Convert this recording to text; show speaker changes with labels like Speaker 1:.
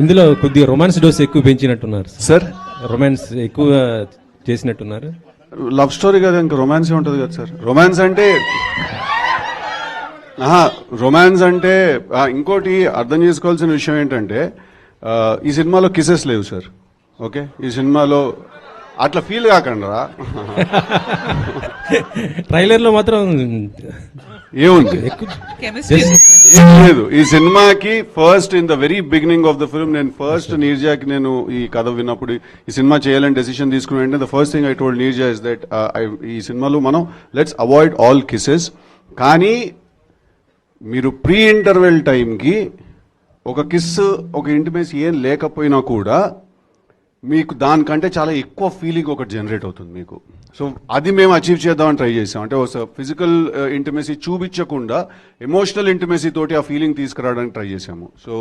Speaker 1: ఇందులో కొద్దిగా romance dose ఎక్కువ పెంచినట్టున్నారు
Speaker 2: సార్
Speaker 1: రొమాన్స్ ఎక్కువ చేసినట్టున్నారు.
Speaker 2: లవ్ స్టోరీ కదా, ఇంకా రొమాన్స్ ఉంటుంది కదా సార్. రొమాన్స్ అంటే రొమాన్స్ అంటే ఇంకోటి అర్థం చేసుకోవాల్సిన విషయం ఏంటంటే ఈ సినిమాలో కిసెస్ లేవు సార్. ఓకే, ఈ సినిమాలో అట్లా ఫీల్ కాకండి రా.
Speaker 1: ట్రైలర్ లో మాత్రం
Speaker 2: ఏముంది,
Speaker 1: ఎక్కువ
Speaker 3: కెమిస్ట్రీ
Speaker 2: ఏం లేదు. ఈ సినిమాకి first in the very beginning of the film నేను ఫస్ట్ నీర్జాకి నేను ఈ కథ విన్నప్పుడు ఈ సినిమా చేయాలని డెసిషన్ తీసుకుని వెంటనే the first thing I told Neerja is that ఈ సినిమాలో మనం లెట్స్ అవాయిడ్ ఆల్ కిసెస్. కానీ మీరు ప్రీ ఇంటర్వెల్ టైంకి ఒక కిస్ ఒక ఇంటిమేసి ఏం లేకపోయినా కూడా మీకు దానికంటే చాలా ఎక్కువ ఫీలింగ్ ఒకటి జనరేట్ అవుతుంది మీకు. సో అది మేము అచీవ్ చేద్దామని ట్రై చేసాం. అంటే ఒక ఫిజికల్ ఇంటిమేసీ చూపించకుండా ఎమోషనల్ ఇంటిమేసీ తోటి ఆ ఫీలింగ్ తీసుకురావడానికి ట్రై చేసాము. సో